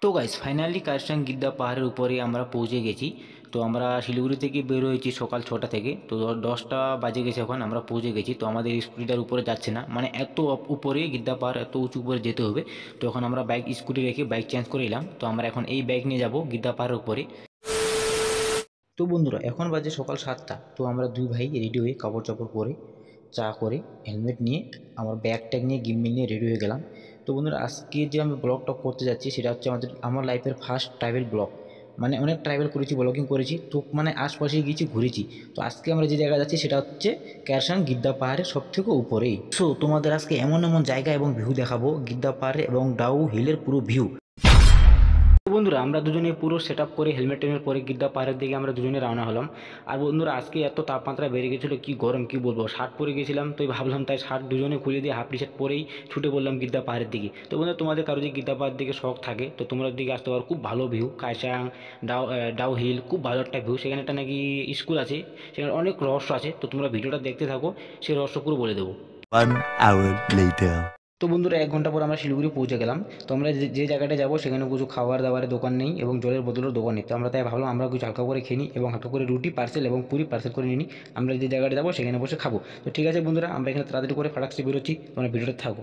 তো guys finally কার্শাং giddha পাহাড়ের উপরে আমরা পৌঁছে গেছি। তো আমরা শিলিগুড়ি থেকে বের হয়েছি সকাল 6টা থেকে। তো 10টা বাজে গেছে, এখন আমরা পৌঁছে গেছি। তো আমাদের স্কুটিটার উপরে যাচ্ছে না, মানে এত উপরে গিদ্দা পাহাড়, এত উঁচু উপরে যেতে হবে। তো এখন আমরা স্কুটি রেখে বাইক চেঞ্জ করে এলাম। তো আমরা এখন এই বাইক নিয়ে যাব গিদ্দা পাহাড়ের উপরে। তো বন্ধুরা এখন বাজে সকাল 7টা। তো আমরা দুই ভাই রেডি হয়ে কাপড় চাপড় পরে চা করে হেলমেট নিয়ে আমার ব্যাগ ট্যাগ নিয়ে গিম্মিল নিয়ে রেডি হয়ে গেলাম। তো বন্ধুরা আজকে যে আমি ব্লগটা করতে যাচ্ছি সেটা হচ্ছে আমার লাইফের ফার্স্ট ট্রাভেল ব্লগ। মানে অনেক ট্রাভেল করেছি, ব্লগিং করেছি, তো মানে আশপাশে গিয়েছি, ঘুরেছি। তো আজকে আমরা যে জায়গায় যাচ্ছি সেটা হচ্ছে কার্শাং গিদ্দা পাহাড়ের সব থেকে উপরেই। সো তোমাদের আজকে এমন এমন জায়গা এবং ভিউ দেখাবো, গিদ্দা পাহাড়ে এবং ডাউ হিলের পুরো ভিউ। বন্ধুরা আমরা দুজনে পুরো সেট আপ করে হেলমেট টেলমেট পরে গিদ্দা পাহাড়ের দিকে আমরা দুজনে রওনা হলাম। আর বন্ধুরা আজকে এত তাপমাত্রা বেড়ে গেছিলো, কি গরম কি বলবো। শার্ট পরে গেছিলাম, তো ভাবলাম তাই শার্ট দুজনে খুলে দিয়ে হাফ টি শার্ট পরেই ছুটে পড়লাম গিদ্দা পাহাড়ের দিকে। তো বন্ধুরা তোমাদের কারো যদি গিদ্দা পাহাড়ের দিকে শখ থাকে তো তোমরা দিকে আসতে পারো, খুব ভালো ভিউ। কার্শাং ডাউ হিল খুব ভালো একটা ভিউ। সেখানে একটা নাকি স্কুল আছে, সেখানে অনেক রহস্য আছে। তো তোমরা ভিডিওটা দেখতে থাকো, সেই রহস্য পুরো বলে দেবো। 1 hour later. তো বন্ধুরা 1 ঘন্টা পর আমরা শিলিগুড়ি পৌঁছে গেলাম। তো আমরা যে জায়গাটা যাবো সেখানে কিছু খাবার দাবারের দোকান নেই এবং জলের বোতলের দোকান নেই। তো আমরা তাই ভাবলাম আমরা কিছু হালকা করে খেয়ে নিই এবং হালকা করে রুটি পার্সেল এবং পুরি পার্সেল করে নিই। আমরা যে জায়গাটা যাবো সেখানে বসে খাবো। তো ঠিক আছে বন্ধুরা, আমরা এখানে তাড়াতাড়ি করে ফাটাকসি বেরোচ্ছি, তোমরা ভিডিওটা থাকো।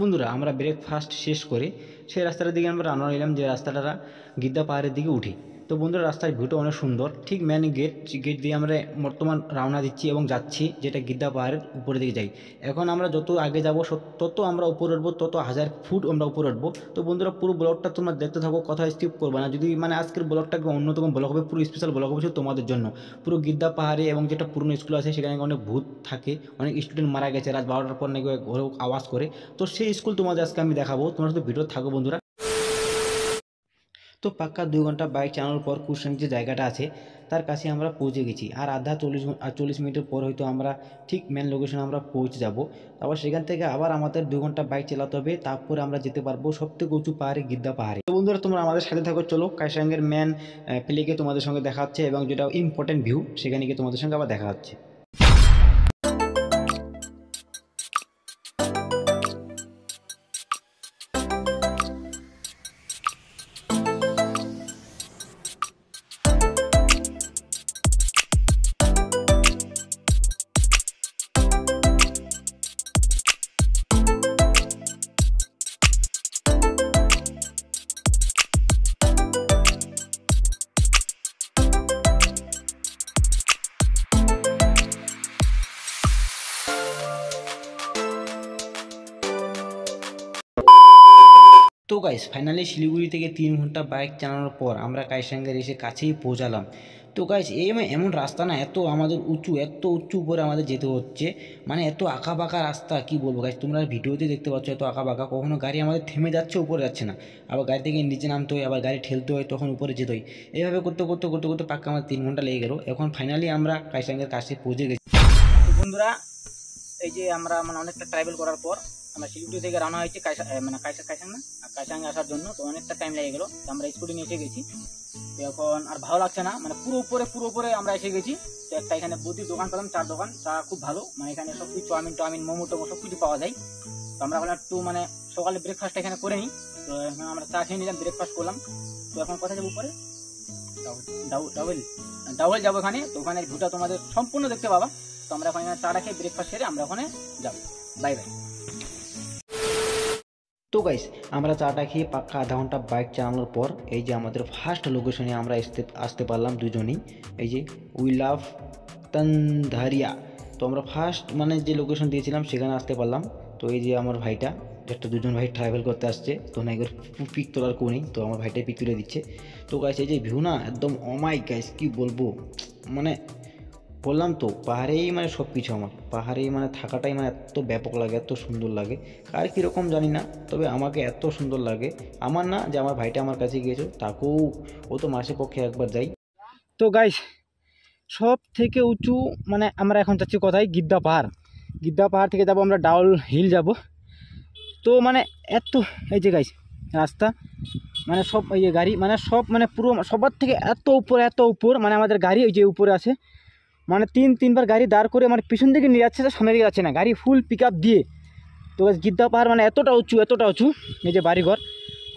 বন্ধুরা আমরা ব্রেকফাস্ট শেষ করে সেই রাস্তাটার দিকে আমরা রওনা নিলাম, যে রাস্তাটা গিদ্দা পাহাড়ের দিকে উঠি। তো বন্ধুরা রাস্তার ভিউটা অনেক সুন্দর। ঠিক মেন গেট দিয়ে আমরা বর্তমান রওনা দিচ্ছি এবং যাচ্ছি, যেটা গিদ্দা পাহাড়ের উপরের দিকে যাই। এখন আমরা যত আগে যাব তত আমরা উপরে উঠবো, তত 1000 ফুট আমরা উপরে উঠবো। তো বন্ধুরা পুরো ব্লগটা তোমরা দেখতে থাকো, কথা স্কিপ করবে না। যদি মানে আজকের ব্লগটাকে অন্যতম ব্লগ হবে, পুরো স্পেশাল ব্লগ হবে শুধু তোমাদের জন্য। পুরো গিদ্দা পাহাড়ে এবং যেটা পুরনো স্কুল আছে সেখানে অনেক ভূত থাকে, অনেক স্টুডেন্ট মারা গেছে রাত 12টার পর নাকি ঘরেও আওয়াজ করে। তো সেই স্কুল তোমাদের আজকে আমি দেখাবো, তোমরা শুধু ভিডিও থাকো বন্ধুরা। তো পাক্কা 2 ঘন্টা বাইক চালানোর পর কুশাং যে জায়গাটা আছে তার কাছে আমরা পৌঁছে গেছি। আর আধা 40 মিনিটের পর হয়তো আমরা ঠিক মেন লোকেশনে আমরা পৌঁছে যাব। তারপর সেখান থেকে আবার আমাদের 2 ঘন্টা বাইক চালাতে হবে, তারপরে আমরা যেতে পারবো সবথেকে উঁচু পাহাড়ে গিদ্দা পাহাড়ে। তো বন্ধুরা তোমরা আমাদের সাথে থাকো, চলো কার্শাংয়ের মেন প্লেকে তোমাদের সঙ্গে দেখা হচ্ছে এবং যেটা ইম্পর্টেন্ট ভিউ সেখানে গিয়ে তোমাদের সঙ্গে আবার দেখা হচ্ছে। তো গাইস ফাইনালি শিলিগুড়ি থেকে 3 ঘন্টা বাইক চালানোর পর আমরা কাইসাঙ্গের এসে কাছেই পৌঁছালাম। তো গাইস এমন রাস্তা না, এত উঁচু উপরে আমাদের যেতে হচ্ছে, মানে এত আঁকা বাঁকা রাস্তা কি বলবো গাইস। তোমরা ভিডিওতে দেখতে পাচ্ছ এত আঁকা বাঁকা, কখনো গাড়ি আমাদের থেমে যাচ্ছে, উপরে যাচ্ছে না, আবার গাড়ি থেকে নিচে নামতে হয়, আবার গাড়ি ঠেলতে হয়, তখন উপরে যেতে হয়। এইভাবে করতে করতে করতে করতে পাক্কা আমার 3 ঘন্টা লেগে গেল। এখন ফাইনালি আমরা কাইসাঙ্গের কাছে পৌঁছে গেছি। তো বন্ধুরা এই যে আমরা মানে অনেকটা ট্রাভেল করার পর আমরা শিলিগুড়ি থেকে রওনা হয়েছি কাইসাং আসার জন্য। তো অনেকটা টাইম লেগে গেলো, তো আমরা স্কুটি নিয়ে এসে গেছি। তো এখন আর ভালো লাগছে না, মানে পুরো উপরে আমরা এসে গেছি। তো একটা এখানে বুদ্ধির দোকান পেলাম, চার দোকান, চা খুব ভালো, মানে এখানে সব কিছু চাউমিন মোমো টোমো সব কিছু পাওয়া যায়। তো আমরা এখন একটু মানে সকালে ব্রেকফাস্ট এখানে করে নিই। তো এখন আমরা চা খেয়ে নিলাম, ব্রেকফাস্ট করলাম। তো এখন কোথায় যাবো উপরে? ডাউল যাবো এখানে। তো ওখানে ভিউটা তোমাদের সম্পূর্ণ দেখতে পাবা। তো আমরা এখন চাটা খেয়ে ব্রেকফাস্ট সেরে আমরা ওখানে যাবো। Bye bye. তো গাইস আমরা চাটা খেয়ে পাক্কা আধা ঘন্টা বাইক চালানোর পর এই যে আমাদের ফার্স্ট লোকেশনে আমরা আসতে পারলাম দুজনেই। এই যে উই লাভ তানধারিয়া। তো আমরা ফার্স্ট মানে যে লোকেশন দিয়েছিলাম সেখানে আসতে পারলাম। তো এই যে আমার ভাইটা, একটা দুজন ভাই ট্রাভেল করতে আসছে, তো না এগুলো পিক তোলার কেউ নেই, তো আমার ভাইটাই পিক তুলে দিচ্ছে। তো গাইস এই যে ভিউ না একদম অমাইক গাইস, কি বলবো, মানে বললাম তো পাহাড়েই মানে সব কিছু। আমার পাহাড়েই মানে থাকাটাই মানে এত ব্যাপক লাগে, এত সুন্দর লাগে। কার কীরকম জানি না, তবে আমাকে এত সুন্দর লাগে। আমার না, যে আমার ভাইটা আমার কাছে গিয়েছে তাকেও, ও তো মাসে পক্ষে একবার যাই। তো গাইস সব থেকে উঁচু মানে আমরা এখন যাচ্ছি কোথায়? গিদ্দা পাহাড় থেকে যাব আমরা ডাউল হিল যাব। তো মানে এত এই যে গাইস রাস্তা, মানে সব এই যে গাড়ি, মানে সব মানে পুরো সবার থেকে এত উপর মানে আমাদের গাড়ি ওই যে উপরে আছে, মানে তিনবার গাড়ি দাঁড় করে মানে পিছন দিকে নিয়ে যাচ্ছে, সামনে দিকে যাচ্ছে না, গাড়ি ফুল পিক আপ দিয়ে। তো গিদ্দা পাহাড় মানে এতটা উঁচু, এই যে বাড়িঘর।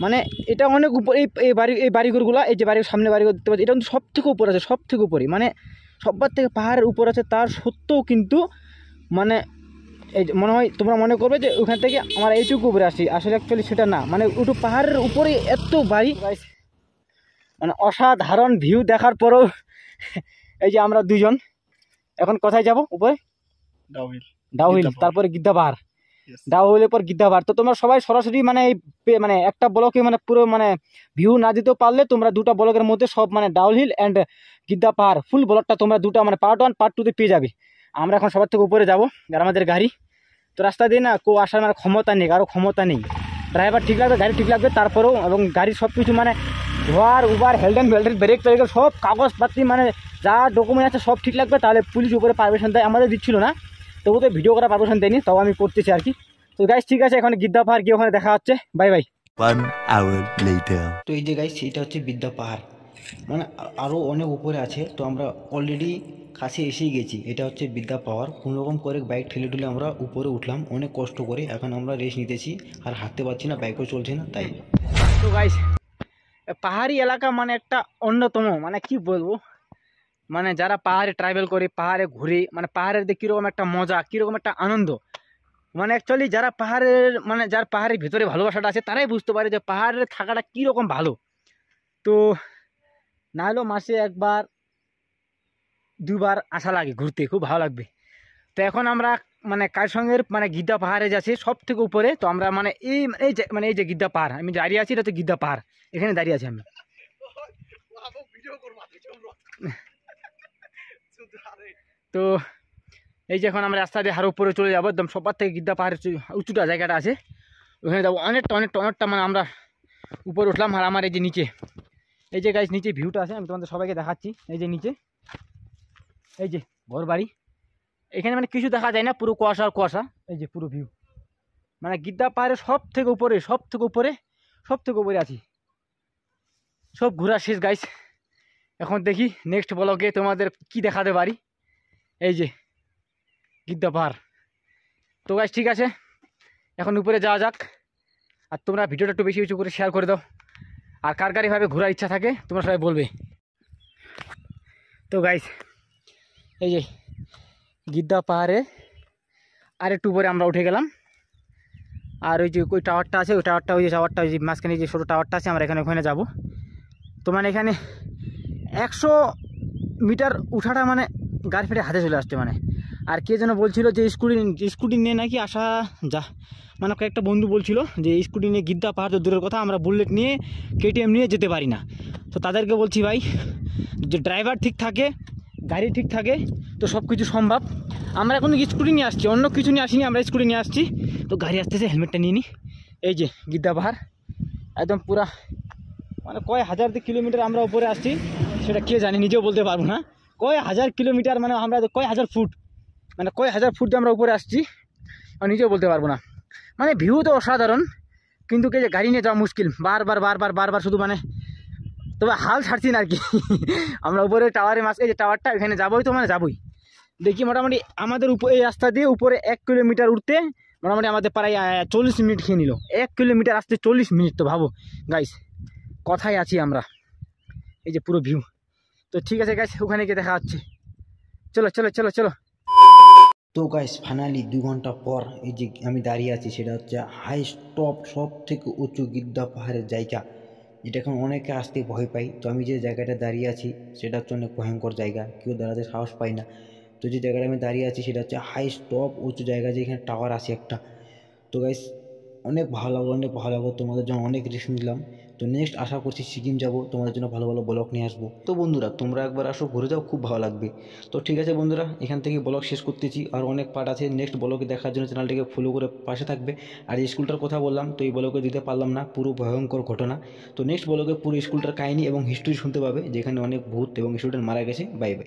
মানে এটা অনেক উপরে, এই বাড়িঘরগুলো, এই যে বাড়ির সামনে বাড়িঘর দেখতে পাচ্ছি, এটা কিন্তু সব থেকে উপরে আছে, সব থেকে উপরে, মানে সবার থেকে পাহাড়ের উপর আছে। তার সত্ত্বেও কিন্তু মানে এই যে মনে হয় তোমরা মনে করবে যে ওখান থেকে আমরা এইটুকু উপরে আসি, আসলে অ্যাকচুয়ালি সেটা না, মানে ওটু পাহাড়ের উপরে এত বাড়ি, মানে অসাধারণ ভিউ দেখার পরেও এই যে আমরা দুজন এখন কোথায় যাব? উপরে ডাউহিল, তারপরে গিদ্ধা পাহাড়, ডাউহিলের পর গিদ্ধা পাহাড়। তো তোমরা সবাই সরাসরি মানে মানে একটা ব্লকে মানে পুরো মানে ভিউ না দিতেও পারলে তোমরা দুটো ব্লকের মধ্যে সব মানে ডাউহিল অ্যান্ড গিদ্ধা পাহাড় ফুল ব্লকটা তোমরা দুটো মানে পার্ট 1 পার্ট 2তে পেয়ে যাবে। আমরা এখন সবার থেকে উপরে যাব, আর আমাদের গাড়ি তো রাস্তা দিয়ে না কেউ আসার মানে ক্ষমতা নেই, কারো ক্ষমতা নেই। ড্রাইভার ঠিক লাগবে, গাড়ি ঠিক লাগবে, তারপরেও এবং গাড়ির সব কিছু মানে ধোয়ার উবার হেলমেট বেল্টের ব্রেক ট্রেক সব কাগজপাতি মানে যা ডকুমেন্ট আছে সব ঠিক লাগবে, তাহলে পুলিশ উপরে পারমিশন দেয়। আমাদের দিচ্ছিল না, তবু তো ভিডিও করা পারমিশন দেয়নি, তাও আমি করতেছি আর কি। তো গাইস ঠিক আছে, এখন গিদ্ধা পাহাড় গিয়ে ওখানে দেখা হচ্ছে, বাই বাই। 1 hour later. তো এই যে গাইস এটা হচ্ছে বিদ্যা পাহাড়, মানে আরও অনেক উপরে আছে। তো আমরা অলরেডি কাছে এসেই গেছি। এটা হচ্ছে বিদ্যা পাহাড়। কোনোরকম করে বাইক ঠেলে ঠেলে আমরা উপরে উঠলাম অনেক কষ্ট করে। এখন আমরা রেস্ট নিতেছি, আর হাঁটতে পারছি না, বাইকও চলছে না তাই। তো গাইস পাহাড়ি এলাকা মানে একটা অন্যতম, মানে কি বলবো, মানে যারা পাহাড়ে ট্রাভেল করে, পাহাড়ে ঘুরে, মানে পাহাড়ের দিকে কীরকম একটা মজা, কীরকম একটা আনন্দ, মানে অ্যাকচুয়ালি যারা পাহাড়ের মানে যার পাহাড়ের ভিতরে ভালোবাসাটা আছে তারাই বুঝতে পারে যে পাহাড়ে থাকাটা কীরকম ভালো। তো না হলেও মাসে একবার দুবার আসা লাগে ঘুরতে, খুব ভালো লাগবে। তো এখন আমরা মানে কারসঙ্গের মানে গিদ্ধা পাহাড়ে যাচ্ছি সব থেকে উপরে। তো আমরা মানে এই যে গিদ্ধা পাহাড়, আমি দাঁড়িয়ে আছি, এটা হচ্ছে গিদ্ধা পাহাড়, এখানে দাঁড়িয়ে আছি আমি। তো এই যে এখন আমরা রাস্তা দিয়ে আরো উপরে চলে যাবো, একদম সবার থেকে গিদ্ধা পাহাড়ের উঁচুটা জায়গাটা আছে, ওখানে যাবো। অনেকটা মানে আমরা উপরে উঠলাম। আর আমার এই যে নিচে, এই যে গাইস নিচে ভিউটা আছে, আমি তোমাদের সবাইকে দেখাচ্ছি। এই যে নিচে, এই যে ঘর বাড়ি, এখানে মানে কিছু দেখা যায় না, পুরো কুয়াশা আর কুয়াশা। এই যে পুরো ভিউ, মানে গিদ্ধা পাহাড়ের সব থেকে উপরে আছি। সব ঘোরা শেষ গাইস, এখন দেখি নেক্সট ব্লগে তোমাদের কি দেখাতে পারি। এই যে গিদ্ধা পাহাড়। তো গাইস ঠিক আছে, এখন উপরে যাওয়া যাক। আর তোমরা ভিডিওটা একটু বেশি করে শেয়ার করে দাও, আর কার কার এভাবে ঘোরার ইচ্ছা থাকে তোমরা সবাই বলবে। তো গাইস এই যে গিদ্ধা পাহাড়ে আর একটু উপরে আমরা উঠে গেলাম। আর ওই যে ওই টাওয়ারটা আছে, ওই টাওয়ারটা ওই যে মাঝখানে যে ছোটো টাওয়ারটা আছে, আমরা ওখানে যাবো। তো মানে এখানে 100 মিটার উঠাটা মানে গাড়ি ফেটে হাতে চলে আসছে মানে। আর কে যেন বলছিল যে স্কুটি নিয়ে নাকি আসা যা, মানে কয়েকটা বন্ধু বলছিল যে স্কুটি নিয়ে গিদ্ধা পাহাড় তো দূরের কথা, আমরা বুলেট নিয়ে KTM নিয়ে যেতে পারি না। তো তাদেরকে বলছি ভাই, যে ড্রাইভার ঠিক থাকে, গাড়ি ঠিক থাকে, তো সব কিছু সম্ভব। আমরা এখন স্কুটি নিয়ে আসছি, অন্য কিছু নিয়ে আসিনি, আমরা স্কুটি নিয়ে আসছি। তো গাড়ি আসতেছে, হেলমেটটা নিয়ে নিই। এই যে গিদ্ধা পাহাড় একদম পুরা মানে কয় হাজার কিলোমিটার আমরা উপরে আসছি সেটা কে জানি, নিজেও বলতে পারবো না। কয় হাজার কিলোমিটার মানে আমরা কয় হাজার ফুট, মানে কয় হাজার ফুট দিয়ে আমরা উপরে আসছি, আর নিজেও বলতে পারবো না। মানে ভিউ তো অসাধারণ, কিন্তু কে যে গাড়ি নিয়ে যাওয়া মুশকিল, বারবার শুধু মানে, তবে হাল ছাড়ছি না আর কি। আমরা উপরে টাওয়ারে মাঝে, এই যে টাওয়ারটা, এখানে যাবোই, তো মানে যাবোই। দেখি মোটামুটি আমাদের উপরে এই রাস্তা দিয়ে উপরে 1 কিলোমিটার উঠতে মোটামুটি আমাদের প্রায় 40 মিনিট খেয়ে নিল। 1 কিলোমিটার আসতে 40 মিনিট, তো ভাবো গাইস কথায় আছি আমরা। এই যে পুরো ভিউ। তো ঠিক আছে গাইস, ওখানে গিয়ে দেখা হচ্ছে, চলো। তো গাইস ফাইনালি 2 ঘন্টা পর এই যে আমি দাঁড়িয়ে আছি, সেটা হচ্ছে হাইস্ট টপ সব থেকে উঁচু গিদ্ধা পাহাড়ের জায়গা। এটা এখন অনেকে আসতে ভয় পাই, তো আমি যে জায়গাটা দাঁড়িয়ে আছি সেটা হচ্ছে অনেক ভয়ঙ্কর জায়গা, কেউ দাঁড়াতে সাহস পায় না। তো যে জায়গাটা আমি দাঁড়িয়ে আছি সেটা হচ্ছে হাইস্ট টপ উঁচু জায়গা, যেখানে টাওয়ার আছে একটা। তো গাইস অনেক ভালো লাগলো, তোমাদের জন্য অনেক রিস্ক নিলাম। তো নেক্সট আশা করছি সিকিম যাব, তোমাদের জন্য ভালো ব্লগ নিয়ে আসবো। তো বন্ধুরা তোমরা একবার আসো, ঘুরে যাও, খুব ভালো লাগবে। তো ঠিক আছে বন্ধুরা, এখান থেকে ব্লগ শেষ করতেছি। আর অনেক পার্ট আছে, নেক্সট ব্লগে দেখার জন্য চ্যানেলটিকে ফলো করে পাশে থাকবে। আর এই স্কুলটার কথা বললাম, তো এই ব্লগে দিতে পারলাম না, পুরো ভয়ঙ্কর ঘটনা। তো নেক্সট ব্লগে পুরো স্কুলটার কাহিনী এবং হিস্ট্রি শুনতে পাবে, যেখানে অনেক ভূত এবং স্টুডেন্ট মারা গেছে। Bye bye.